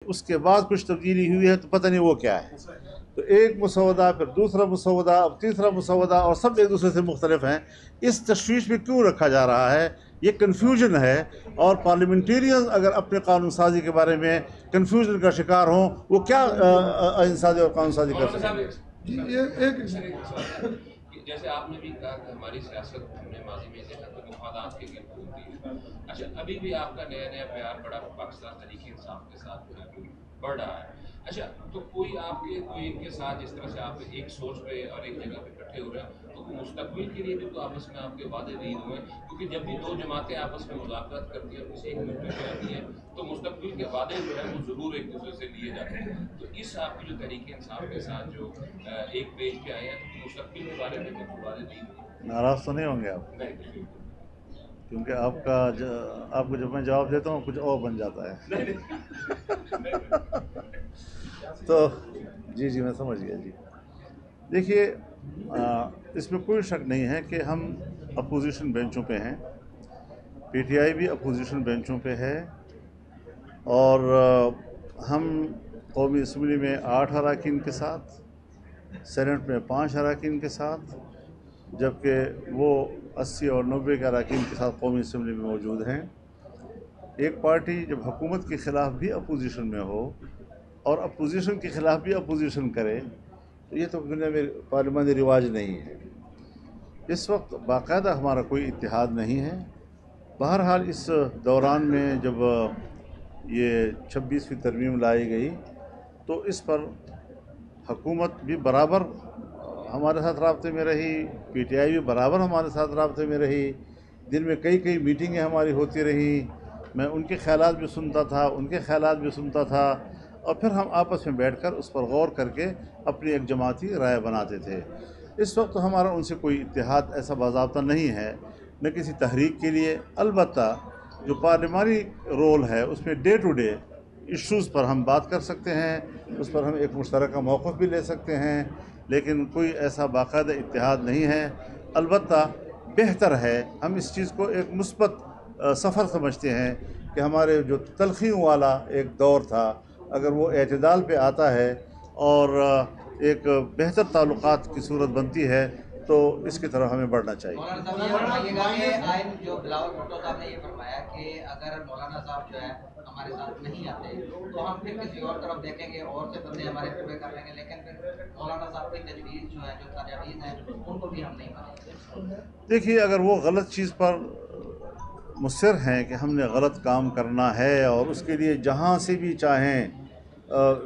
उसके बाद कुछ तब्दीली हुई है तो पता नहीं वो क्या है। तो एक मसौदा, फिर दूसरा मसौदा, अब तीसरा मसौदा, और सब एक दूसरे से मुख्तलिफ हैं। इस तशवीश में क्यों रखा जा रहा है? ये कन्फ्यूजन है। और पार्लियामेंटेरियन अगर अपने कानून साजी के बारे में कन्फ्यूजन का शिकार हों, वो क्या इंसाजी और कानून साजी कर सकेंगे? ये एक जैसे आपने भी कहा कि हमारी सियासत हमने माजी में देखा कि मुफादात के गिर्द होती है। अच्छा, अभी भी आपका नया नया प्यार बड़ा पाकिस्तान तहरीक इंसाफ के साथ बढ़ रहा है। अच्छा, तो कोई आपके कोई इनके साथ जिस तरह से आप एक सोच पे और एक जगह पे इकट्ठे हो रहे हैं, तो मुस्तकबिल के लिए भी तो आपस में आपके वादे नहीं हुए? क्योंकि जब भी दो जमातें आपस में मुज़ाकरात करती हैं, किसी एक मुद्दे पे आती हैं, तो मुस्तकबिल के वादे जो है वो ज़रूर एक दूसरे से लिए जाते हैं। तो इस आपकी जो तहरीक इंसाफ के साथ जो एक पेज पे आए हैं, तो मुस्तकबिल के बारे में कुछ वादे नहीं हुए? नाराज़ तो नहीं होंगे आप? नहीं, क्योंकि आपको जब मैं जवाब देता हूँ कुछ और बन जाता है। तो जी मैं समझ गया जी। देखिए, इसमें कोई शक नहीं है कि हम अपोजिशन बेंचों पे हैं। पीटीआई भी अपोजिशन बेंचों पे है। और हम कौमी असम्बली में 8 अरकान के साथ, सेनेट में 5 अरकान के साथ, जबकि वो 80 और 90 के अरकान के साथ कौमी असम्बली में मौजूद हैं। एक पार्टी जब हुकूमत के ख़िलाफ़ भी अपोजिशन में हो और अपोजिशन के ख़िलाफ़ भी अपोजिशन करे, तो ये तो दुनिया में पार्लियामानी रिवाज नहीं है। इस वक्त बाकायदा हमारा कोई इत्तेहाद नहीं है। बहरहाल इस दौरान में जब ये 26वीं तरमीम लाई गई, तो इस पर हुकूमत भी बराबर हमारे साथ राब्ते में रही, पीटीआई भी बराबर हमारे साथ राब्ते में रही। दिन में कई मीटिंगें हमारी होती रही। मैं उनके ख़यालात भी सुनता था, उनके ख़यालात भी सुनता था, और फिर हम आपस में बैठकर उस पर गौर करके अपनी एक जमाती राय बनाते थे। इस वक्त तो हमारा उनसे कोई इत्तेहाद ऐसा बाज़ाब्ता नहीं है, न किसी तहरीक के लिए। अलबत्ता जो पार्लियामानी रोल है उसमें डे टू डे इश्यूज़ पर हम बात कर सकते हैं, उस पर हम एक मुश्तरका मौक़िफ़ भी ले सकते हैं, लेकिन कोई ऐसा बाकायदा इत्तेहाद नहीं है। अलबत्ता बेहतर है, हम इस चीज़ को एक मुस्बत सफ़र समझते हैं कि हमारे जो तलख़ियों वाला एक दौर था, अगर वो एतदाल पे आता है और एक बेहतर ताल्लुक़ात की सूरत बनती है, तो इसकी तरफ हमें बढ़ना चाहिए। जो बिलावल भुट्टो साहब ने ये फरमाया कि अगर मौलाना साहब जो है हमारे साथ नहीं आते तो हम फिर किसी और तरफ देखेंगे और से बंदे हमारे पूरे कर लेंगे, लेकिन फिर मौलाना साहब की तजवीज़ जो है, जो तजावीज़ हैं, उनको भी हम नहीं मानेंगे। देखिए, अगर वो गलत चीज़ पर मुस्सिर हैं कि हमने गलत काम करना है और उसके लिए जहाँ से भी चाहें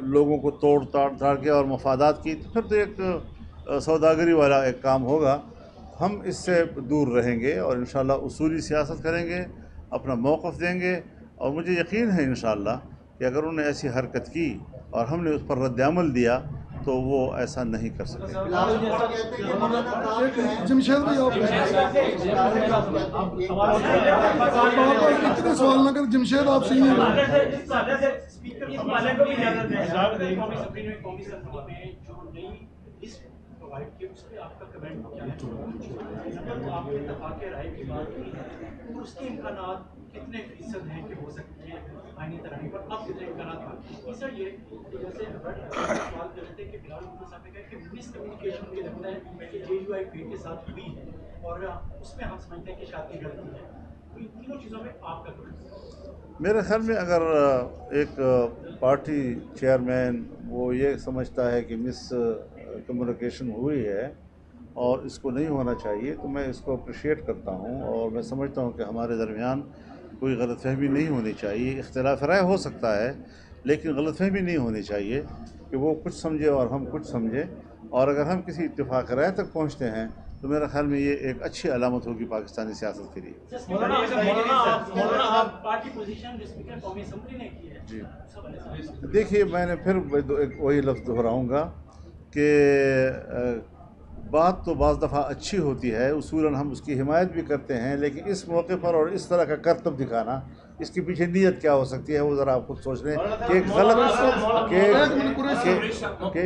लोगों को तोड़ ताड़ के और मफादात की, तो फिर तो एक सौदागरी वाला एक काम होगा। हम इससे दूर रहेंगे और इंशाअल्लाह उसूली सियासत करेंगे, अपना मौक़िफ़ देंगे, और मुझे यकीन है इंशाअल्लाह कि अगर उन्होंने ऐसी हरकत की और हमने उस पर रद्द-ए-अमल दिया तो वो ऐसा नहीं कर सकते। जमशेद भाई, इतने सवाल ना कर, जमशेद आप सही हैं। आपका कमेंट क्या है? आपने इत्तेफाक राय की बात की है, उसके इम्कानात कितने फीसद हैं कि हो सकती है आईनी तरक्की पर? अब कितने इम्कानात बाकी? तीसरा ये जैसे सवाल कर रहे थे कि बिलावल भुट्टो साहब ने कहा कि मिसकम्युनिकेशन मुझे लगता है कि JUIP के साथ हुई है और उसमें हम समझते हैं कि शायद गलती है। तो इन तीनों चीज़ों में आपका कमेंट? मेरे ख्याल में अगर एक पार्टी चेयरमैन वो ये समझता है कि मिस कम्युनिकेशन हुई है और इसको नहीं होना चाहिए, तो मैं इसको अप्रिशिएट करता हूँ, और मैं समझता हूँ कि हमारे दरमियान कोई गलतफहमी नहीं होनी चाहिए। इख्तिलाफ राय हो सकता है, लेकिन गलतफहमी नहीं होनी चाहिए कि वो कुछ समझे और हम कुछ समझें। और अगर हम किसी इत्तेफाक राय तक पहुँचते हैं तो मेरे ख्याल में ये एक अच्छी अलामत होगी पाकिस्तानी सियासत के लिए। जी, देखिए, मैंने फिर वही लफ्ज़ दोहराऊँगा कि बात तो बाज़ दफ़ा अच्छी होती है, उसूलन हम उसकी हिमायत भी करते हैं, लेकिन इस मौके पर और इस तरह का करतब दिखाना, इसके पीछे नीयत क्या हो सकती है, वो ज़रा आप खुद सोच लें कि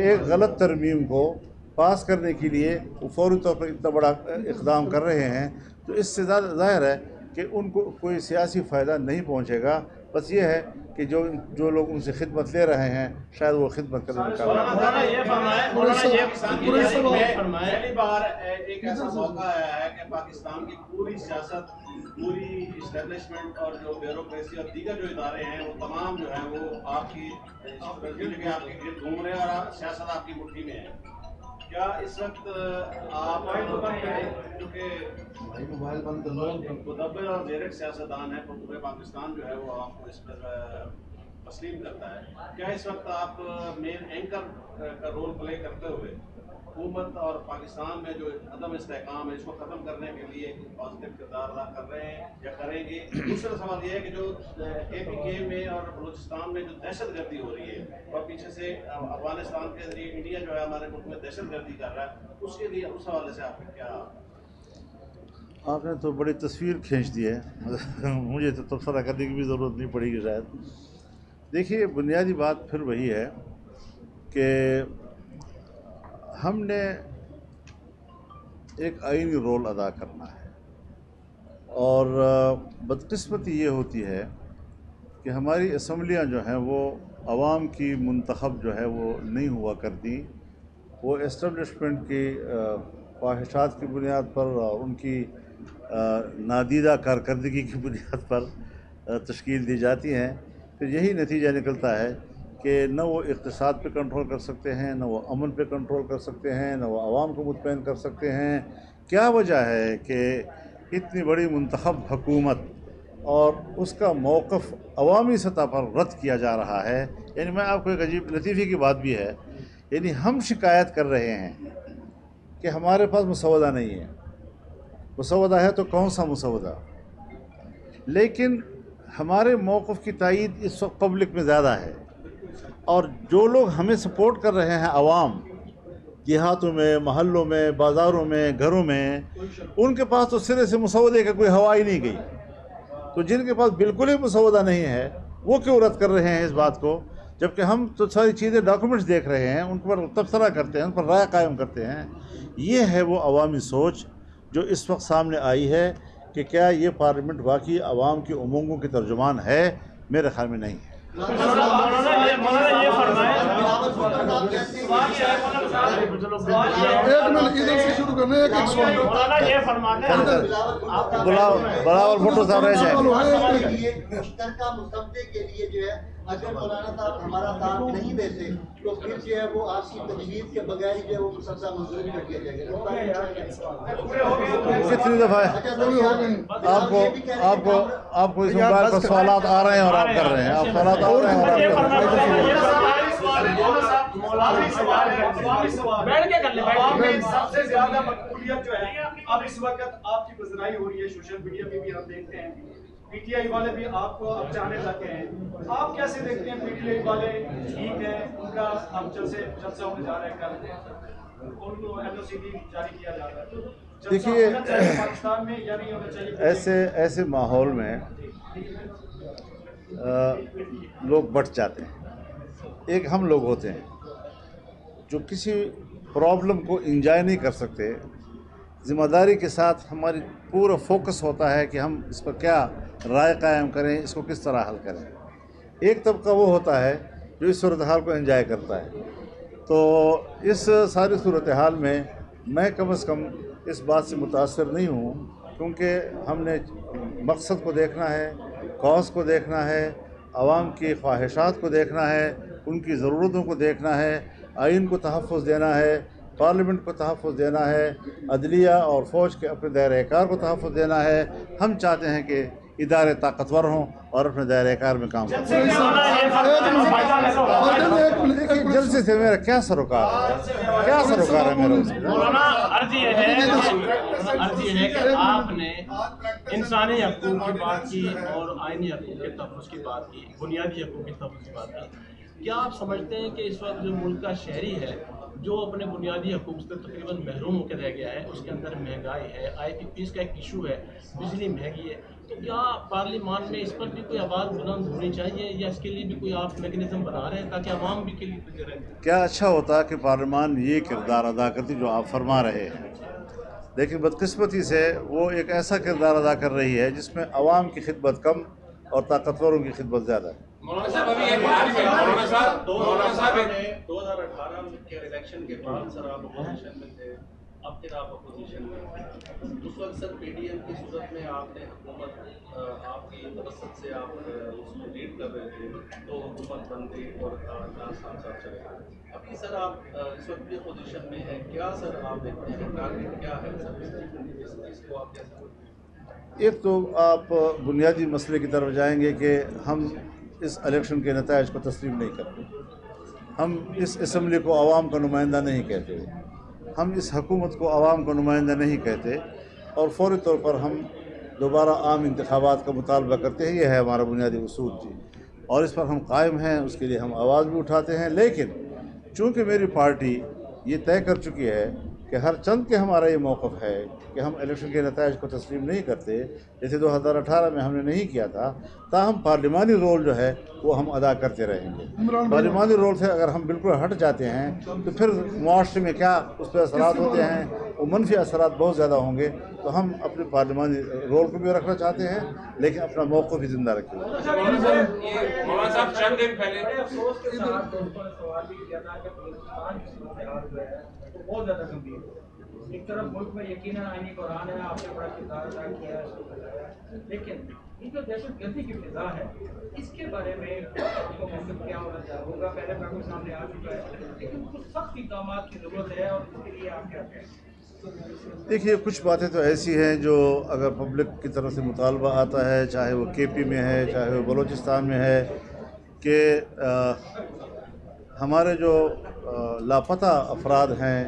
एक गलत तरमीम को पास करने के लिए वो फौरी तौर पर इतना बड़ा इक़दाम कर रहे हैं, तो इससे ज़्यादा ज़ाहिर है कि उनको कोई सियासी फ़ायदा नहीं पहुँचेगा, بس یہ ہے کہ جو لوگ ان سے خدمت لے رہے ہیں شاید وہ خدمت کرنے میں پہلی بار ایک ایسا موقع آیا ہے کہ پاکستان کی پوری سیاست، پوری اسٹیبلشمنٹ اور جو بیوروکریسی اور دیگر جو ادارے ہیں وہ تمام جو ہیں وہ آپ کی جگہ آپ کے گرد گھوم رہے ہیں اور سیاست آپ کی مٹھی میں ہے. کیا اس وقت آپ مدبر اور ڈائریکٹ سیاستدان ہیں، پورے پاکستان جو ہے وہ آپ کو اس پر تسلیم کرتا ہے، کیا اس وقت آپ مین اینکر کا رول پلے کرتے ہوئے حکومت اور پاکستان میں جو عدم استحکام ہے اس کو ختم کرنے کے لیے پازیٹیو کردار ادا کر رہے ہیں یا کریں گے؟ دوسرا سوال یہ ہے کہ جو KPK میں اور بلوچستان میں جو دہشت گردی ہو رہی ہے اور پیچھے سے افغانستان کے ذریعے انڈیا جو ہے ہمارے ملک میں دہشت گردی کر رہا ہے، اس کے لیے اس حوالے سے آپ کا کیا؟ آپ نے تو بڑی تصویر کھینچ دی ہے، مجھے تو تبصرہ کرنے کی بھی ضرورت نہیں پڑے گی شاید. دیکھیے بنیادی بات پھر وہی ہے کہ ہم نے ایک آئینی رول ادا کرنا ہے، اور بدقسمتی یہ ہوتی ہے کہ ہماری اسمبلیاں جو ہیں وہ عوام کی منتخب جو ہے وہ نہیں ہوا کرتی، وہ اسٹیبلشمنٹ کی خواہشات کی بنیاد پر اور ان کی نادیدہ کارکردگی کی بنیاد پر تشکیل دی جاتی ہیں. پھر یہی نتیجہ نکلتا ہے کہ نہ وہ اقتصاد پہ کنٹرول کر سکتے ہیں، نہ وہ امن پہ کنٹرول کر سکتے ہیں، نہ وہ عوام کو مطمئن کر سکتے ہیں. کیا وجہ ہے کہ اتنی بڑی منتخب حکومت اور اس کا موقف عوامی سطح پر رد کیا جا رہا ہے؟ یعنی میں آپ کو ایک عجیب لطیفے کی بات بھی ہے، یعنی ہم شکایت کر رہے ہیں کہ ہمارے پاس مسودہ نہیں ہے. مسودہ ہے تو کون سا مسودہ؟ لیکن ہمارے موقف کی تائید اس وقت پبلک میں زیادہ ہے، اور جو لوگ ہمیں سپورٹ کر رہے ہیں عوام، دیہاتوں میں، محلوں میں، بازاروں میں، گھروں میں، ان کے پاس تو سرے سے مسودے کا کوئی ہوا ہی نہیں گئی. تو جن کے پاس بالکل ہی مسودہ نہیں ہے وہ کیوں رد کر رہے ہیں اس بات کو، جبکہ ہم تو ساری چیزیں ڈاکومنٹس دیکھ رہے ہیں، ان پر تبصرہ کرتے ہیں، ان پر رائے قائم کرتے ہیں. یہ ہے وہ عوامی سوچ جو اس وقت سامنے آئی ہے کہ کیا یہ پارلیمنٹ واقعی عوام کی امنگوں کی ترجمان ہے؟ میرے خیال میں نہیں ہے. بلاول بھٹو صاحب رہ جائیں. مشترکہ مسودے کے لیے جو ہے اگر مولانا صاحب ہمارا ساتھ نہیں دیتے تو پھر جو ہے وہ آپ کی تجویز کے بغیر جو ہے وہ مسودہ منظور کر دیا جائے گا. کتنی دفعہ آپ کو اس موبائل پر سوالات آ رہے ہیں اور آپ کر رہے ہیں، آپ سوالات آ رہے ہیں اور آپ کر رہے ہیں. سب سے زیادہ مقبولیت جو ہے اب اس وقت آپ کی پذیرائی ہو رہی ہے، سوشل میڈیا پہ بھی ہم دیکھتے ہیں، PTI والے بھی آپ کو اب چاہنے لگے ہیں. آپ کیسے دیکھتے ہیں PTI والے ٹھیک ہیں، ان کا اب جلسہ ہونے جا رہا ہے، کل ان کو NOC بھی جاری کیا جا رہا ہے. دیکھیے پاکستان میں یا نہیں ہونا چاہیے؟ ایسے ماحول میں لوگ بٹ جاتے ہیں. ایک ہم لوگ ہوتے ہیں جو کسی پرابلم کو انجوائے نہیں کر سکتے، ذمہ داری کے ساتھ ہماری پورا فوکس ہوتا ہے کہ ہم اس پر کیا رائے قائم کریں، اس کو کس طرح حل کریں. ایک طبقہ وہ ہوتا ہے جو اس صورتحال کو انجوائے کرتا ہے. تو اس ساری صورتحال میں میں کم از کم اس بات سے متاثر نہیں ہوں، کیونکہ ہم نے مقصد کو دیکھنا ہے، کاز کو دیکھنا ہے، عوام کی خواہشات کو دیکھنا ہے، ان کی ضرورتوں کو دیکھنا ہے، آئین کو تحفظ دینا ہے، پارلیمنٹ کو تحفظ دینا ہے، عدلیہ اور فوج کے اپنے دائرۂ کار کو تحفظ دینا ہے. ہم چاہتے ہیں کہ ادارے طاقتور ہوں اور اپنے دائرۂ کار میں کام کریں. جلسے سے میرا کیا سروکار ہے؟ کیا سروکار ہے میرا اس میں؟ عرض یہ ہے کہ آپ نے انسانی حقوق کی بات کی اور آئینی حقوق کے تحفظ کی بات کی، بنیادی حقوق کے تحفظ کی بات کی. کیا آپ سمجھتے ہیں کہ اس وقت جو ملک کا شہری ہے جو اپنے بنیادی حقوق سے تقریباً محروم ہو کے رہ گیا ہے، اس کے اندر مہنگائی ہے، IPPs کا ایک ایشو ہے، بجلی مہنگی ہے، تو کیا پارلیمان میں اس پر بھی کوئی آواز بلند ہونی چاہیے یا اس کے لیے بھی کوئی آپ میکنزم بنا رہے ہیں تاکہ عوام بھی کے لیے رہے؟ کیا اچھا ہوتا کہ پارلیمان یہ کردار ادا کرتی جو آپ فرما رہے ہیں، لیکن بدقسمتی سے وہ ایک ایسا کردار ادا کر رہی ہے جس میں عوام کی خدمت کم और ताकतवरों की खिदमत ज़्यादा है। मौलाना साहब अभी एक बात है, मौलाना साहब 2018 के इलेक्शन के बाद सर आप अपोजिशन में थे, अब फिर आप अपोजिशन में उस वक्त सर पीडीएम की सूरत में आपने हुकूमत आपकी मदद से आप उसमें लीड कर रहे थे तो हुकूमत बन गई और सांसद चले गए। अभी सर आप इस वक्त भी अपोजिशन में हैं, क्या सर आप देखते हैं टारगेट क्या है सर इसको आप कैसे? एक तो आप बुनियादी मसले की तरफ जाएंगे कि हम इस इलेक्शन के नताइज को तस्लीम नहीं करते, हम इस असम्बली को आवाम का नुमाइंदा नहीं कहते, हम इस हुकूमत को आवाम का नुमाइंदा नहीं कहते और फौरी तौर पर हम दोबारा आम इंतखाबात का मुतालबा करते हैं। यह है हमारा बुनियादी उसूल जी, और इस पर हम कायम हैं, उसके लिए हम आवाज़ भी उठाते हैं। लेकिन चूँकि मेरी पार्टी ये तय कर चुकी है कि हर चंद के हमारा ये मौक़िफ़ है कि हम इलेक्शन के नताइज को तस्लीम नहीं करते, जैसे 2018 में हमने नहीं किया था, ताहम पार्लिमानी रोल जो है वो हम अदा करते रहेंगे। पार्लिमानी रोल से अगर हम बिल्कुल हट जाते हैं तो फिर मुआशरे में क्या उस पर असरात होते हैं, वो मनफी असरात बहुत ज़्यादा होंगे। तो हम अपने पार्लिमानी रोल को भी रखना चाहते हैं लेकिन अपना मौक़िफ़ भी ज़िंदा रखेंगे। मौलाना साहब चंद दिन पहले अफसोस के साथ सवाल भी किया था कि बलूचिस्तान की सूरत हाल जो है वो बहुत ज़्यादा गंभीर है। एक तरफ मुल्क में यकीनन आईनी कुरान है, आपने बड़ा किरदार अदा किया है, इसको बताया, लेकिन ये जो दहशतगर्दी की फिजा है इसके बारे में आपको मतलब क्या होगा? पहले आपके सामने आ चुका है लेकिन कुछ सख्त इक़दाम की ज़रूरत है और उसके लिए आप क्या कहें? देखिए, कुछ बातें तो ऐसी हैं जो अगर पब्लिक की तरफ से मुतालबा आता है, चाहे वो केपी में है चाहे वो बलूचिस्तान में है, कि हमारे जो लापता अफराद हैं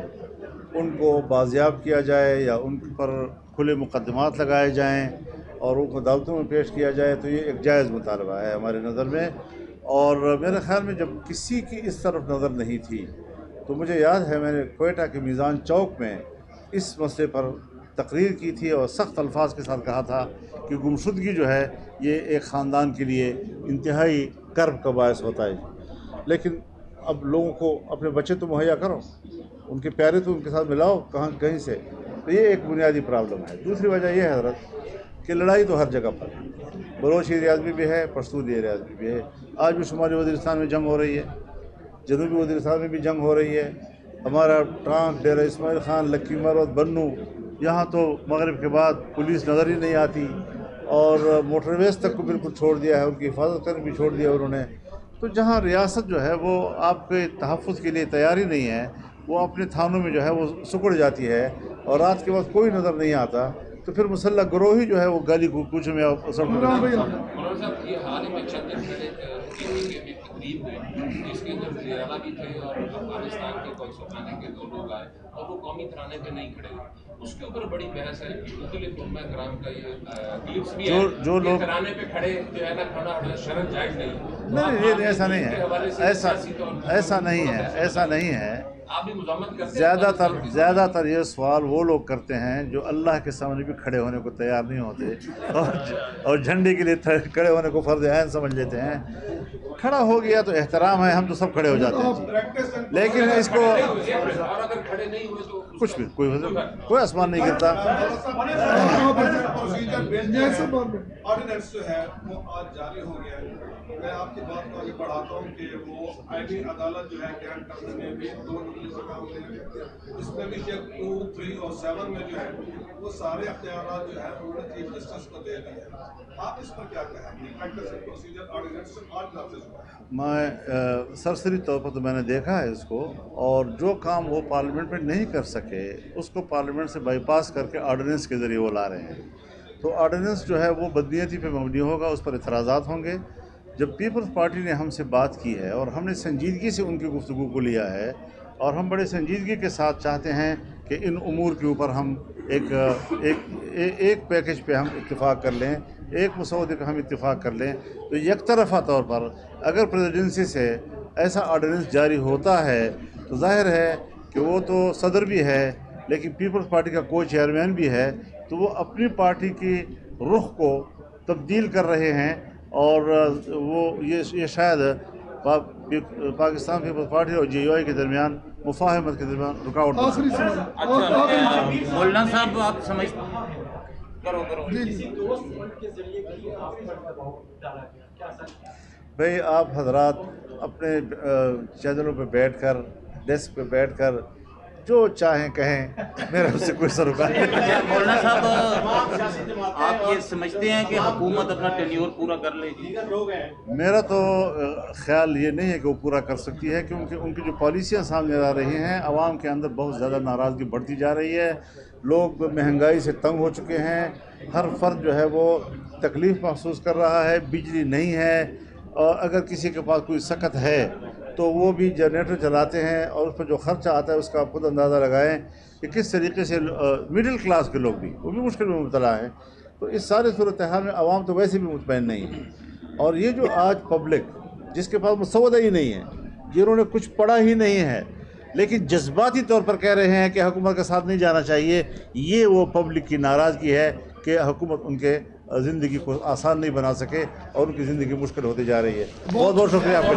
उनको बाजियाब किया जाए या उन पर खुले मुकदमात लगाए जाएं और उनको अदालतों में पेश किया जाए, तो ये एक जायज़ मुतालबा है हमारे नज़र में। और मेरे ख़्याल में जब किसी की इस तरफ नज़र नहीं थी तो मुझे याद है मैंने कोयटा के मीज़ान चौक में इस मसले पर तकरीर की थी और सख्त अल्फाज के साथ कहा था कि गुमशुदगी जो है ये एक ख़ानदान के लिए इंतहाई कर्ब का बायस होता है। लेकिन अब लोगों को अपने बच्चे तो मुहैया करो, उनके प्यारे तो उनके साथ मिलाओ कहीं से, तो ये एक बुनियादी प्रॉब्लम है। दूसरी वजह यह है हज़रत कि लड़ाई तो हर जगह पर है, बलोच एरियाज में भी है, पश्तून एरियाज में भी है। आज भी शुमाली वज़ीरिस्तान में जंग हो रही है, जनूबी वज़ीरिस्तान में भी जंग हो रही है। हमारा टांक, डेरा इस्माइल खान, लक्की मरवत, बन्नू, यहाँ तो मगरिब के बाद पुलिस नज़र ही नहीं आती और मोटरवेज तक को बिल्कुल छोड़ दिया है, उनकी हिफाजत करने भी छोड़ दिया उन्होंने। तो जहाँ रियासत जो है वो आपके तहफ़्फ़ुज़ के लिए तैयार ही नहीं है, वो अपने थानों में जो है वो सिकुड़ जाती है और रात के वक्त कोई नज़र नहीं आता, तो फिर मुसल्लह गिरोह ही जो है वो गाली कूच में मौलाना साहब ये हाल ही में चंद दिन पहले एक तकरीब हुई जिसके अंदर वज़ीर आला भी थे और अफगानिस्तान के कौंसलखाने के 2 लोग आए और वो कौमी तराने पे नहीं खड़े हुए। उसके ऊपर बड़ी बहस है, मुख्तलिफ उलमा कराम का ये क्लिप्स भी है जो लोग तराने पे खड़े जो है ना खड़ा शरत जायज़ नहीं। ये ऐसा नहीं है, ऐसा नहीं है। आप भी मुज़ामत करते हैं। ज़्यादातर ये सवाल वो लोग करते हैं जो अल्लाह के सामने भी खड़े होने को तैयार नहीं होते और झंडे के लिए खड़े होने को फ़र्ज़ ऐन समझ लेते हैं। खड़ा हो गया तो एहतराम है, हम तो सब खड़े हो जाते हैं, लेकिन इसको कुछ भी कोई आसमान नहीं गिरता। ऑर्डिनेंस जो है वो आज जारी हो गया है। मैं आपकी बात को आगे बढ़ाता हूँ कि वो आईनी अदालत जो है ग्रांट करने में भी 2 नंबर से काम करेंगे। इसमें भी चेक 2, 3 और 7 में जो है वो सारे अख्तियारात जो है उन्होंने चीफ जस्टिस को दे दिए हैं। आप इस पर क्या कहेंगे? प्रैक्टिस एंड प्रोसीजर ऑर्डिनेंस आज नाफिज हुआ है। मैं सरसरी तौर पर तो मैंने देखा है इसको, और जो काम वो पार्लियामेंट में नहीं कर सके उसको पार्लियामेंट से बाईपास करके ऑर्डिनेंस के ज़रिए वो ला रहे हैं। तो ऑर्डिनेंस जो है वो बदनीयती पे मबनी होगा, उस पर इतराज़ात होंगे। जब पीपल्स पार्टी ने हमसे बात की है और हमने संजीदगी से उनकी गुफ्तगू को लिया है और हम बड़े संजीदगी के साथ चाहते हैं कि इन उमूर के ऊपर हम एक पैकेज पे हम इत्तिफाक कर लें, एक मसौदे पे हम इत्तिफाक कर लें, तो एक तरफ़ा तौर पर अगर प्रेसिडेंसी से ऐसा ऑर्डिनेंस जारी होता है तो जाहिर है कि वो तो सदर भी है लेकिन पीपल्स पार्टी का को चेयरमैन भी है, तो वो अपनी पार्टी की रुख को तब्दील कर रहे हैं और वो ये शायद पाकिस्तान पीपल्स पार्टी और JUI के दरमियान मुफाहमत के दरमियान रुकावट। मौलाना साहब, आप किसी दोस्त मुल्क के जरिए भी आप पर दबाव डाला गया, क्या सच है? भाई आप हजरात अपने चैनलों पे बैठकर, डेस्क पे बैठकर जो चाहें कहें, मेरा उससे कोई सरोकार नहीं। मौलाना साहब, आप ये समझते हैं कि हुकूमत अपना टेन्योर पूरा कर लेगी? मेरा तो ख्याल ये नहीं है कि वो पूरा कर सकती है, क्योंकि उनकी जो पॉलिसियाँ सामने आ रही हैं, आवाम के अंदर बहुत ज़्यादा नाराज़गी बढ़ती जा रही है। लोग महंगाई से तंग हो चुके हैं, हर फर्द जो है वो तकलीफ़ महसूस कर रहा है, बिजली नहीं है, और अगर किसी के पास कोई सकत है तो वो भी जनरेटर चलाते हैं, और उस पर जो खर्चा आता है उसका आप खुद अंदाज़ा लगाएं कि किस तरीके से मिडिल क्लास के लोग भी वो भी मुश्किल में मुब्तला हैं। तो इस सारे सूरत हाल में आवाम तो वैसे भी मुतमईन नहीं है, और ये जो आज पब्लिक जिसके पास मुसव्वदा ही नहीं है, जिन्होंने कुछ पढ़ा ही नहीं है, लेकिन जज्बाती तौर पर कह रहे हैं कि हुकूमत का साथ नहीं जाना चाहिए, ये वो पब्लिक की नाराज़गी है कि हुकूमत उनके ज़िंदगी को आसान नहीं बना सके और उनकी ज़िंदगी मुश्किल होती जा रही है। बहुत बहुत शुक्रिया आपका।